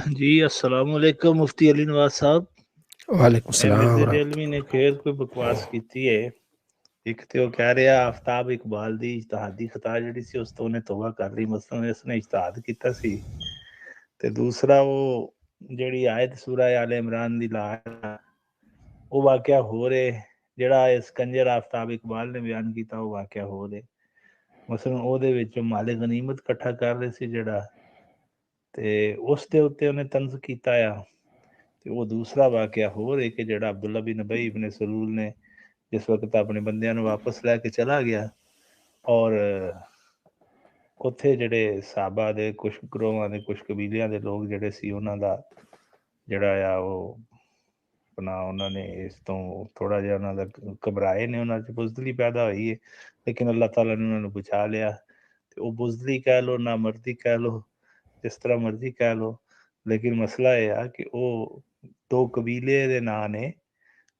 جی السلام علیکم مفتی علی نواز صاحب. وعلیکم السلام مرزا ریلمی نے پھر کوئی بکواس کیتی ہے. ایک تو کہہ رہا آفتاب اقبال دی اجتہادی خطا جڑی سی اس تو انہیں توبہ کر لی، مثلا اس نے اجتہاد کیتا سی. تے دوسرا وہ جڑی آیت سورہ آل عمران دی لا وہ واقعہ ہو رہے جڑا اس کنجر آفتاب اقبال نے بیان کیتا وہ واقعہ ہو رہے. مثلا او دے وچ مال غنیمت کٹھا کر رہے سی جڑا تے اس دے اوتے انہیں طنز کیتا ہے. تے وہ دوسرا واقعہ ہو رہے کہ جڑا عبداللہ بن ابی بن سلول نے جس وقت اپنے بندیاں نو واپس لے کے چلا گیا اور اتھے جڑے صحابہ دے کچھ گروہاں دے کچھ قبیلیاں دے لوگ جڑے سی انہاں دا جڑا آ وہ اپنا انہوں نے اس تو تھوڑا جہا انہوں دا گھبرائے نے، انہوں سے بزدلی پیدا ہوئی ہے، لیکن اللہ تعالیٰ نے انہوں نے بچا لیا. تے وہ بزدلی کہہ لو، نامردی کہہ لو، جس طرح مرضی کہہ لو، لیکن مسئلہ یہ ہے کہ وہ دو قبیلے دے نا نے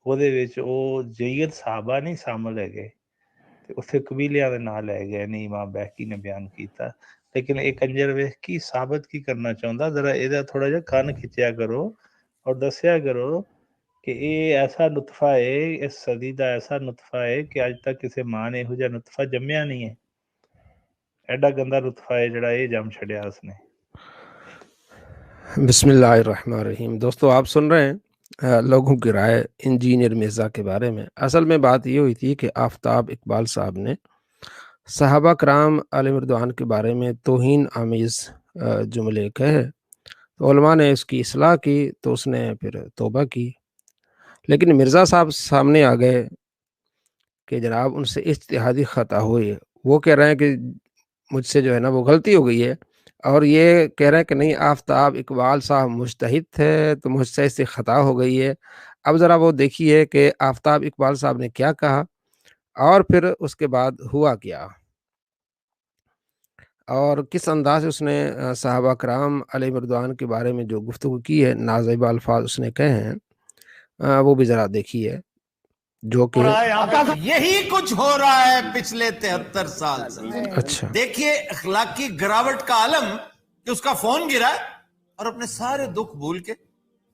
وہ دے وچ او جید صحابہ نہیں شامل ہے گئے تے اتھے قبیلیاں دے نا لے گئے نہیں. امام بیہقی نے بیان کیتا. لیکن ایک کنجر ویکھ کی ثابت کی کرنا چاہندا، ذرا ایدا تھوڑا جہا کان کھچیا کرو اور دسیا کرو کہ یہ ایسا نطفہ ہے، اس صدی دا ایسا نطفہ ہے کہ اج تک کسی ماں نے یہو جہا نطفہ جمیا نہیں ہے. ایڈا گندا نطفہ ہے جڑا یہ جم چھڑیا اس نے. بسم اللہ الرحمن الرحیم. دوستو آپ سن رہے ہیں لوگوں کی رائے انجینئر مرزا کے بارے میں. اصل میں بات یہ ہوئی تھی کہ آفتاب اقبال صاحب نے صحابہ کرام علیہ رضوان کے بارے میں توہین آمیز جملے کہے تو علماء نے اس کی اصلاح کی تو اس نے پھر توبہ کی. لیکن مرزا صاحب سامنے آ گئے کہ جناب ان سے اجتہادی خطا ہوئی ہے. وہ کہہ رہے ہیں کہ مجھ سے جو ہے نا وہ غلطی ہو گئی ہے، اور یہ کہہ رہے ہیں کہ نہیں آفتاب اقبال صاحب مجتہد تھے تو مجھ سے اس سے خطا ہو گئی ہے. اب ذرا وہ دیکھیے کہ آفتاب اقبال صاحب نے کیا کہا اور پھر اس کے بعد ہوا کیا، اور کس انداز سے اس نے صحابہ کرام علیہ رضوان کے بارے میں جو گفتگو کی ہے، نازیبہ الفاظ اس نے کہے ہیں، وہ بھی ذرا دیکھیے. جو کہ یہی کچھ ہو رہا ہے پچھلے 73 سال سے. اچھا دیکھیے اخلاقی گراوٹ کا عالم کہ اس کا فون گرا اور اپنے سارے دکھ بھول کے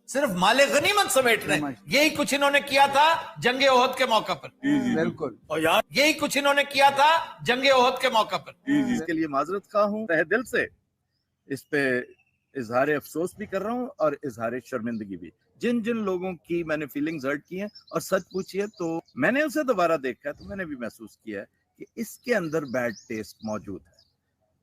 صرف مال غنیمت سمیٹ رہے ہیں. یہی کچھ انہوں نے کیا تھا جنگ احد کے موقع پر. بالکل. اور یار یہی کچھ انہوں نے کیا تھا جنگ احد کے موقع پر. اس کے لیے معذرت خواہ ہوں تہ دل سے. اس پہ اظہار افسوس بھی کر رہا ہوں اور اظہار شرمندگی بھی. جن جن لوگوں کی میں نے فیلنگز ہرٹ کی ہیں اور سچ پوچھی ہے تو میں نے اسے دوبارہ دیکھا تو میں نے بھی محسوس کیا ہے کہ اس کے اندر بیڈ ٹیسٹ موجود ہے.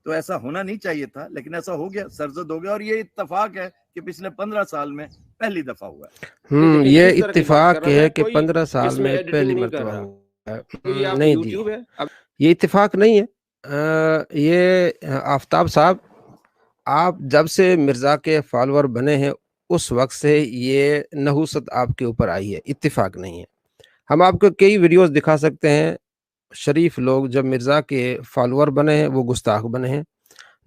تو ایسا ہونا نہیں چاہیے تھا لیکن ایسا ہو گیا، سرزد ہو گیا، اور یہ اتفاق ہے کہ پچھلے 15 سال میں پہلی دفعہ ہوا ہے. یہ اتفاق ہے کہ 15 سال میں پہلی مرتبہ ہوا ہے. نہیں جی یہ اتفاق نہیں ہے. یہ آفتاب صاحب آپ جب سے مرزا کے فالوور بنے ہیں اس وقت سے یہ نحوست آپ کے اوپر آئی ہے، اتفاق نہیں ہے. ہم آپ کو کئی ویڈیوز دکھا سکتے ہیں. شریف لوگ جب مرزا کے فالوور بنے ہیں وہ گستاخ بنے ہیں،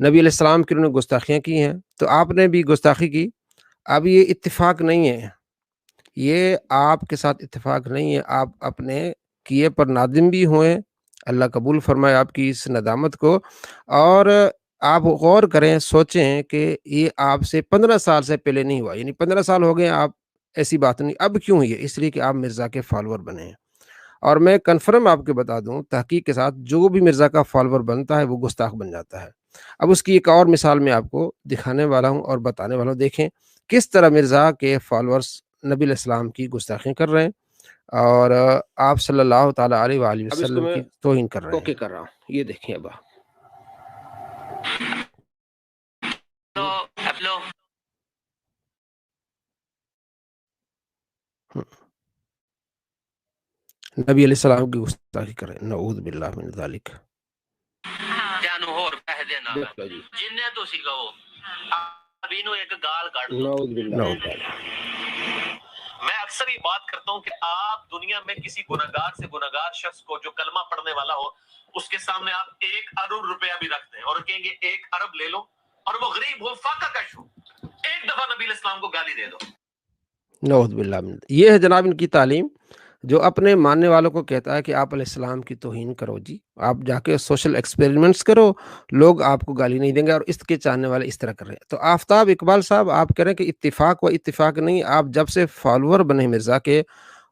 نبی علیہ السلام کی انہوں نے گستاخیاں کی ہیں تو آپ نے بھی گستاخی کی. اب یہ اتفاق نہیں ہے، یہ آپ کے ساتھ اتفاق نہیں ہے. آپ اپنے کیے پر نادم بھی ہوئے، اللہ قبول فرمائے آپ کی اس ندامت کو. اور آپ غور کریں، سوچیں کہ یہ آپ سے 15 سال سے پہلے نہیں ہوا، یعنی 15 سال ہو گئے آپ ایسی بات نہیں. اب کیوں ہوئی ہے؟ اس لیے کہ آپ مرزا کے فالوور بنے ہیں. اور میں کنفرم آپ کے بتا دوں تحقیق کے ساتھ، جو بھی مرزا کا فالوور بنتا ہے وہ گستاخ بن جاتا ہے. اب اس کی ایک اور مثال میں آپ کو دکھانے والا ہوں اور بتانے والا ہوں. دیکھیں کس طرح مرزا کے فالورز نبی علیہ السلام کی گستاخی کر رہے ہیں اور آپ صلی اللہ تعالیٰ علیہ وآلہ وسلم کی توہین کر رہے ہیں. یہ دیکھیں. اب نبی علیہ السلام کی گستاخی کر رہے ہیں. نعوذ باللہ من ذالک. جننے تو سی گو ابھی نو ایک گال کاٹ دو. نعوذ باللہ. میں اکثر یہ بات کرتا ہوں کہ آپ دنیا میں کسی گناہگار سے گناہگار شخص کو جو کلمہ پڑھنے والا ہو اس کے سامنے آپ 1 ارب روپیہ بھی رکھ دیں اور کہیں گے 1 ارب لے لو، اور وہ غریب ہو، فاقہ کش ہو، ایک دفعہ نبی علیہ السلام کو گالی دے دو. نعوذ باللہ من. یہ ہے جناب ان کی تعلیم. جو اپنے ماننے والوں کو کہتا ہے کہ آپ علیہ السلام کی توہین کرو جی، آپ جا کے سوشل ایکسپیریمنٹس کرو، لوگ آپ کو گالی نہیں دیں گے، اور اس کے چاہنے والے اس طرح کر رہے ہیں۔ تو آفتاب اقبال صاحب آپ کہہ رہے ہیں کہ اتفاق و اتفاق نہیں، آپ جب سے فالوور بنے مرزا کے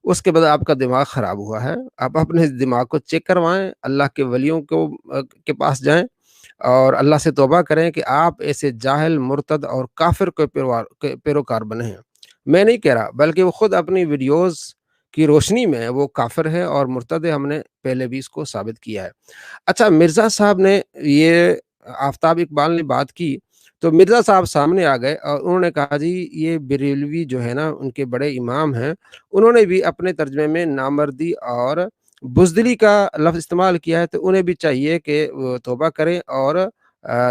اس کے بعد آپ کا دماغ خراب ہوا ہے۔ آپ اپنے دماغ کو چیک کروائیں، اللہ کے ولیوں کے پاس جائیں اور اللہ سے توبہ کریں کہ آپ ایسے جاہل، مرتد اور کافر کے پیروکار بنے ہیں۔ میں نہیں کہہ رہا، بلکہ وہ خود اپنی ویڈیوز کی روشنی میں وہ کافر ہے اور مرتد ہے، ہم نے پہلے بھی اس کو ثابت کیا ہے۔ اچھا، مرزا صاحب نے یہ آفتاب اقبال نے بات کی تو مرزا صاحب سامنے آ گئے اور انہوں نے کہا جی یہ بریلوی جو ہے نا ان کے بڑے امام ہیں، انہوں نے بھی اپنے ترجمے میں نامردی اور بزدلی کا لفظ استعمال کیا ہے، تو انہیں بھی چاہیے کہ وہ توبہ کریں اور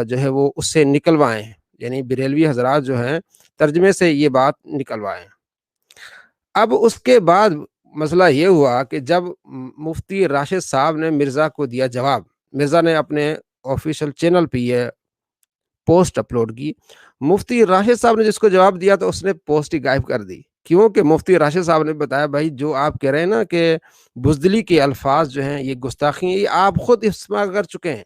جو ہے وہ اس سے نکلوائیں، یعنی بریلوی حضرات جو ہیں ترجمے سے یہ بات نکلوائیں۔ اب اس کے بعد مسئلہ یہ ہوا کہ جب مفتی راشد صاحب نے مرزا کو دیا جواب، مرزا نے اپنے آفیشیل چینل پہ یہ پوسٹ اپلوڈ کی، مفتی راشد صاحب نے جس کو جواب دیا تو اس نے پوسٹ ہی غائب کر دی، کیونکہ مفتی راشد صاحب نے بتایا بھائی جو آپ کہہ رہے ہیں نا کہ بزدلی کے الفاظ جو ہیں یہ گستاخی ہیں، یہ آپ خود استعمال کر چکے ہیں،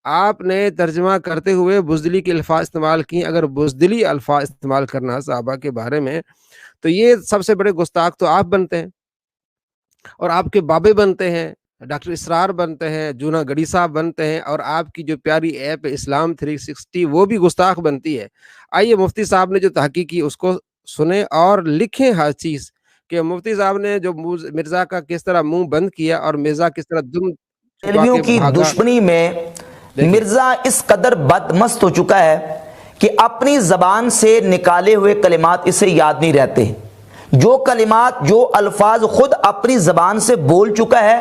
آپ نے ترجمہ کرتے ہوئے بزدلی کے الفاظ استعمال کیے۔ اگر بزدلی الفاظ استعمال کرنا صحابہ کے بارے میں تو یہ سب سے بڑے گستاخ تو آپ بنتے ہیں اور آپ کے بابے بنتے ہیں، ڈاکٹر اسرار بنتے ہیں، جونا گڑی صاحب بنتے ہیں، اور آپ کی جو پیاری ایپ ہے اسلام 360 وہ بھی گستاخ بنتی ہے۔ آئیے مفتی صاحب نے جو تحقیق کی اس کو سنیں اور لکھیں ہر چیز کہ مفتی صاحب نے جو مرزا کا کس طرح منہ بند کیا اور مرزا کس طرح دم چھپا کے کی بھاگا۔ دشمنی میں مرزا اس قدر بدمست ہو چکا ہے کہ اپنی زبان سے نکالے ہوئے کلمات اسے یاد نہیں رہتے، جو کلمات جو الفاظ خود اپنی زبان سے بول چکا ہے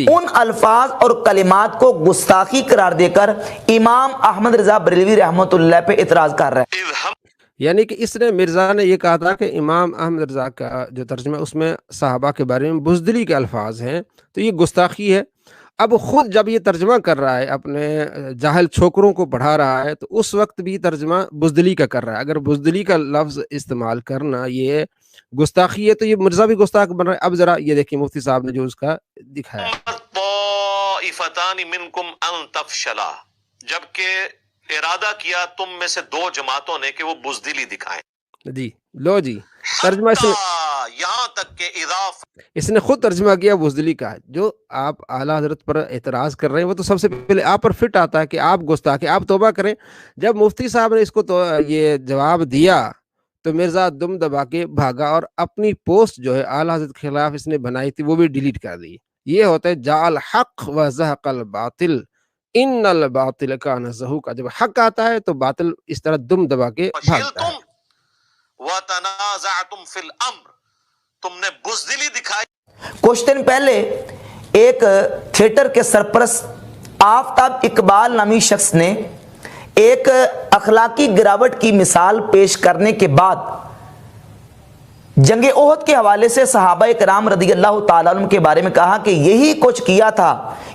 ان الفاظ اور کلمات کو گستاخی قرار دے کر امام احمد رضا بریلوی رحمۃ اللہ پہ اعتراض کر رہا ہے۔ یعنی کہ اس نے مرزا نے یہ کہا تھا کہ امام احمد رضا کا جو ترجمہ اس میں صحابہ کے بارے میں بزدلی کے الفاظ ہیں تو یہ گستاخی ہے۔ اب خود جب یہ ترجمہ کر رہا ہے اپنے جاہل چھوکروں کو پڑھا رہا ہے تو اس وقت بھی ترجمہ بزدلی کا کر رہا ہے۔ اگر بزدلی کا لفظ استعمال کرنا یہ گستاخی ہے تو یہ مرزا بھی گستاخ بن رہا ہے۔ اب ذرا یہ دیکھیں مفتی صاحب نے جو اس کا دکھایا، طائفتان منکم ان تفشلا، جبکہ ارادہ کیا تم میں سے دو جماعتوں نے کہ وہ بزدلی دکھائیں۔ جی لو جی ترجمہ یہاں تک کہ اس نے خود ترجمہ کیا بزدلی کا۔ جو آپ اعلیٰ حضرت پر اعتراض کر رہے ہیں وہ تو سب سے پہلے آپ پر فٹ آتا ہے کہ آپ گستاخ ہیں، آپ توبہ کریں۔ جب مفتی صاحب نے اس کو تو یہ جواب دیا تو مرزا دم دبا کے بھاگا اور اپنی پوسٹ جو ہے اعلیٰ حضرت کے خلاف اس نے بنائی تھی وہ بھی ڈیلیٹ کر دی۔ یہ ہوتا ہے جاء الحق و زہق الباطل ان الباطل کان زہوقا، جب حق آتا ہے تو باطل اس طرح دم دبا کے بھاگتا ہے۔ وتنازعتم فی الامر، تم نے بزدلی دکھائی۔ کچھ دن پہلے ایک تھیٹر کے سرپرست آفتاب اقبال نامی شخص نے ایک اخلاقی گراوٹ کی مثال پیش کرنے کے بعد جنگ احد کے حوالے سے صحابہ کرام رضی اللہ تعالیٰ عنہ کے بارے میں کہا کہ یہی کچھ کیا تھا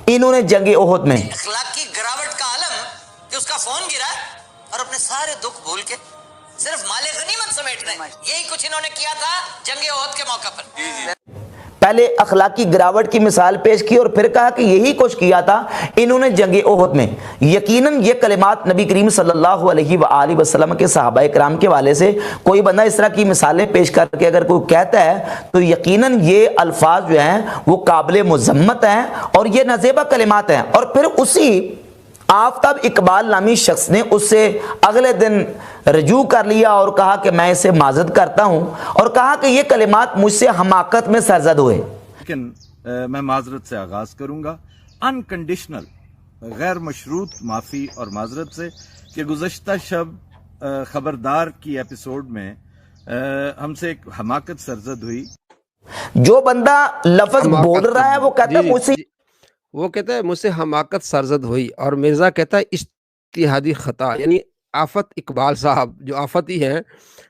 انہوں نے جنگ احد میں۔ اخلاقی گراوٹ کا عالم کہ اس کا فون گرا اور اپنے سارے دکھ بھول کے صرف مال غنیمت سمیٹ رہے ہیں، یہی کچھ انہوں نے کیا تھا جنگ احد کے موقع پر۔ پہلے اخلاقی گراوٹ کی مثال پیش کی اور پھر کہا کہ یہی کچھ کیا تھا انہوں نے جنگ احد میں۔ یقیناً یہ کلمات نبی کریم صلی اللہ علیہ وآلہ وسلم کے صحابہ کرام کے والے سے کوئی بندہ اس طرح کی مثالیں پیش کر کے اگر کوئی کہتا ہے تو یقیناً یہ الفاظ جو ہیں وہ قابل مذمت ہیں اور یہ نازیبہ کلمات ہیں۔ اور پھر اسی آفتاب اقبال نامی شخص نے اس سے اگلے دن رجوع کر لیا اور کہا کہ میں اسے معذرت کرتا ہوں اور کہا کہ یہ کلمات مجھ سے حماقت میں سرزد ہوئے۔ لیکن میں معذرت سے آغاز کروں گا، انکنڈیشنل غیر مشروط معافی اور معذرت سے، کہ گزشتہ شب خبردار کی ایپیسوڈ میں ہم سے ایک حماقت سرزد ہوئی۔ جو بندہ لفظ بول رہا ہے وہ کہتا ہے مجھ سے، وہ کہتا ہے مجھ سے حماقت سرزد ہوئی، اور مرزا کہتا ہے اجتہادی خطا۔ یعنی آفت اقبال صاحب جو آفتی ہیں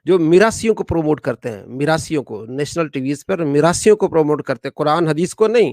جو میراثیوں کو پروموٹ کرتے ہیں، میراثیوں کو نیشنل ٹی ویز پر میراثیوں کو پروموٹ کرتے ہیں، قرآن حدیث کو نہیں۔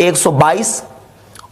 122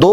2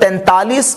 43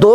2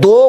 2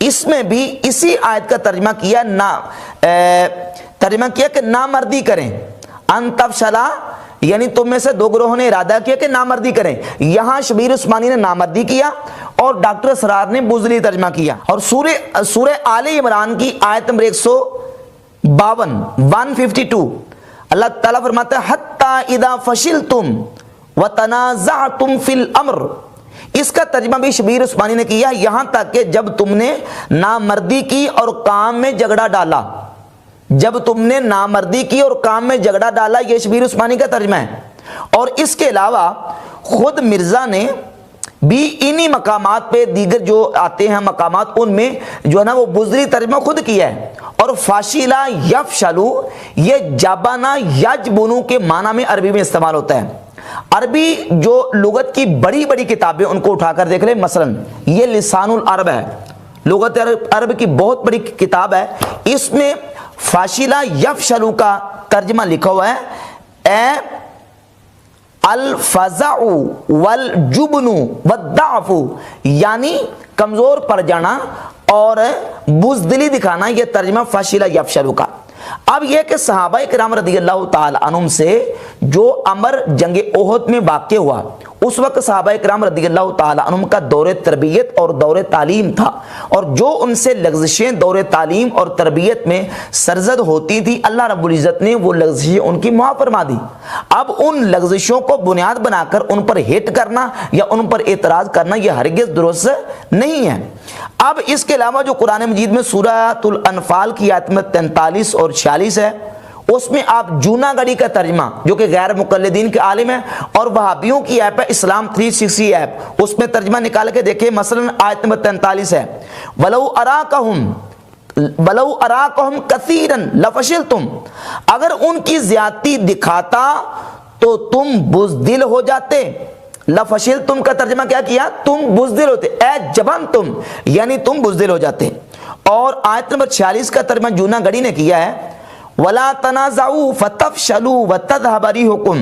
اس میں بھی اسی آیت کا ترجمہ کیا کہ نامردی کریں، ان تفشلا یعنی تم میں سے دو گروہوں نے ارادہ کیا کہ نامردی کریں. یہاں شبیر عثمانی نے نامردی کیا اور ڈاکٹر اسرار نے بزدلی ترجمہ کیا. اور سورہ آل عمران کی آیت نمبر 152 اللہ تعالیٰ فرماتا ہے حتی اذا فشلتم وتنازعتم فی الامر. اس کا ترجمہ بھی شبیر عثمانی نے کیا یہاں تک کہ جب تم نے نامردی کی اور کام میں جھگڑا ڈالا. یہ شبیر عثمانی کا ترجمہ ہے. اور اس کے علاوہ خود مرزا نے بھی انہی مقامات پہ دیگر جو آتے ہیں مقامات ان میں جو ہے نا وہ بزدلی ترجمہ خود کیا ہے. اور فاشیلا یفشلو یہ جابانا یجبنو کے معنی میں عربی میں استعمال ہوتا ہے. عربی جو لغت کی بڑی بڑی کتابیں ان کو اٹھا کر دیکھ لیں، مثلا یہ لسان العرب ہے، لغت عرب کی بہت بڑی کتاب ہے. اس میں فاشیلا یفشلو کا ترجمہ لکھا ہوا ہے اے الفزع والجبن والضعف، یعنی کمزور پڑ جانا اور بزدلی دکھانا، یہ ترجمہ فاشیلا یفشلو کا. اب یہ کہ صحابہ کرام رضی اللہ تعالی عنہم سے جو امر جنگ احد میں واقع ہوا، اس وقت صحابہ کرام رضی اللہ تعالی عنہم کا دور تربیت اور دور تعلیم تھا، اور جو ان سے لغزشیں دور تعلیم اور تربیت میں سرزد ہوتی تھی اللہ رب العزت نے وہ لغزشیں ان کی معاف فرما دی. اب ان لغزشوں کو بنیاد بنا کر ان پر ہٹ کرنا یا ان پر اعتراض کرنا یہ ہرگز درست نہیں ہے. اب اس کے علاوہ جو قرآن مجید میں سورۃ الانفال کی آیت میں 43 اور 46 ہے، اس میں آپ جونا گڑی کا ترجمہ جو کہ غیر مقلدین کے عالم ہے اور وہابیوں کی ایپ ہے اسلام 360 ایپ، اس میں ترجمہ نکال کے دیکھیں. مثلا آیت نمبر 43 ہے وَلَوْ أَرَاكَهُمْ كَثِيرًا لَفَشِلْتُمْ، اگر ان کی زیادتی دکھاتا تو تم بزدل ہو جاتے. لفشلتم کا ترجمہ کیا کیا؟ تم بزدل ہوتے، اے جبن تم یعنی تم بزدل ہو جاتے. اور آیت نمبر 46 کا ترجمہ جونا گڑی نے کیا ہے وَلَا تَنَازَعُوا فَتَفْشَلُوا وَتَذْهَبَ رِيحُكُمْ،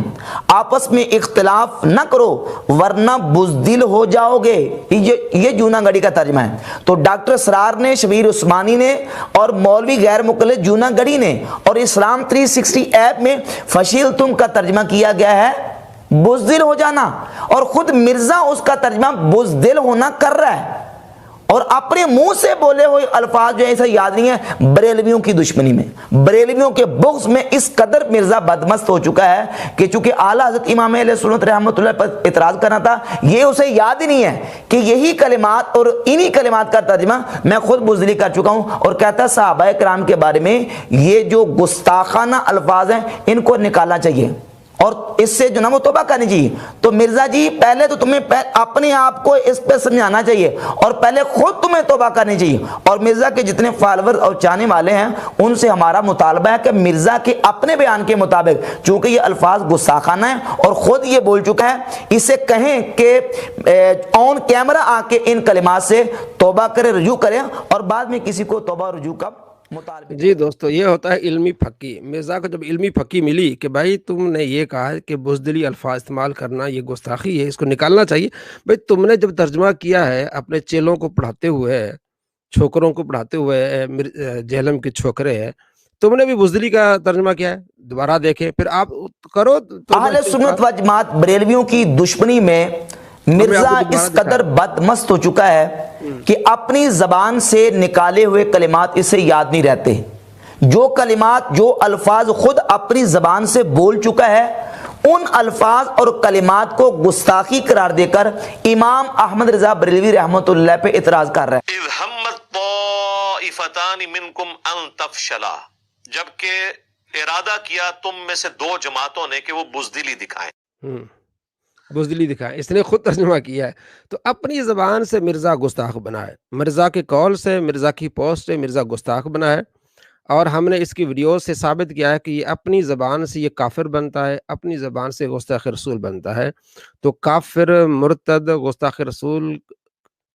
آپس میں اختلاف نہ کرو ورنہ بزدل ہو جاؤ گے. یہ جونا گڑی کا ترجمہ ہے. تو ڈاکٹر اسرار نے، شبیر عثمانی نے اور مولوی غیر مقلد جونا گڑی نے اور اسلام 360 ایپ میں فشلتم کا ترجمہ کیا گیا ہے بزدل ہو جانا، اور خود مرزا اس کا ترجمہ بزدل ہونا کر رہا ہے. اور اپنے منہ سے بولے ہوئے الفاظ جو ایسا یاد نہیں ہے. بریلویوں کی دشمنی میں، بریلویوں کے بغض میں اس قدر مرزا بدمست ہو چکا ہے کہ چونکہ اعلیٰ حضرت امام اہل سنت رحمۃ اللہ پر اعتراض کرنا تھا، یہ اسے یاد ہی نہیں ہے کہ یہی کلمات اور انہی کلمات کا ترجمہ میں خود بزدلی کر چکا ہوں. اور کہتا ہے صحابہ کرام کے بارے میں یہ جو گستاخانہ الفاظ ہیں ان کو نکالنا چاہیے اور اس سے جو نا وہ توبہ کرنی چاہیے. تو مرزا جی پہلے تو تمہیں اپنے آپ کو اس پہ سمجھانا چاہیے اور پہلے خود تمہیں توبہ کرنی چاہیے. اور مرزا کے جتنے فالوور اور چاہنے والے ہیں ان سے ہمارا مطالبہ ہے کہ مرزا کے اپنے بیان کے مطابق، چونکہ یہ الفاظ گستاخانہ ہیں اور خود یہ بول چکا ہے، اسے کہیں کہ آن کیمرہ آ کے ان کلمات سے توبہ کرے، رجوع کرے اور بعد میں کسی کو توبہ رجوع کا مطالبہ. جی دوستو، یہ ہوتا ہے علمی پھکی. مرزا کو جب علمی پھکی ملی کہ بھائی تم نے یہ کہا کہ بزدلی الفاظ استعمال کرنا یہ گستاخی ہے، اس کو نکالنا چاہیے. بھائی تم نے جب ترجمہ کیا ہے اپنے چیلوں کو پڑھاتے ہوئے، چھوکروں کو پڑھاتے ہوئے، جہلم کے چھوکرے ہیں، تم نے بھی بزدلی کا ترجمہ کیا ہے، دوبارہ دیکھیں پھر آپ کرو. اہل سنت و جماعت بریلویوں کی دشمنی میں مرزا اس قدر بدمست ہو چکا ہے کہ اپنی زبان سے نکالے ہوئے کلمات اسے یاد نہیں رہتے. جو کلمات، جو الفاظ خود اپنی زبان سے بول چکا ہے ان الفاظ اور کلمات کو گستاخی قرار دے کر امام احمد رضا بریلوی رحمۃ اللہ پہ اعتراض کر رہا ہے. اذ ہمت طائفتان منکم ان تفشلا، جبکہ ارادہ کیا تم میں سے دو جماعتوں نے کہ وہ بزدلی دکھائیں. بزدلی دکھائے، اس نے خود ترجمہ کیا ہے. تو اپنی زبان سے مرزا گستاخ بنا ہے، مرزا کے قول سے، مرزا کی پوسٹ سے مرزا گستاخ بنا ہے. اور ہم نے اس کی ویڈیو سے ثابت کیا ہے کہ یہ اپنی زبان سے یہ کافر بنتا ہے، اپنی زبان سے گستاخ رسول بنتا ہے. تو کافر، مرتد، گستاخ رسول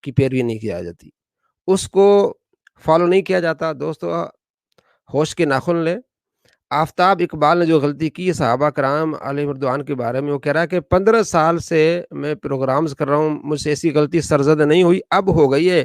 کی پیروی نہیں کیا جاتی، اس کو فالو نہیں کیا جاتا. دوستو ہوش کے ناخن لیں. آفتاب اقبال نے جو غلطی کی صحابہ کرام علیہ مردوان کے بارے میں، وہ کہہ رہا ہے کہ 15 سال سے میں پروگرامز کر رہا ہوں، مجھ سے ایسی غلطی سرزد نہیں ہوئی، اب ہو گئی ہے.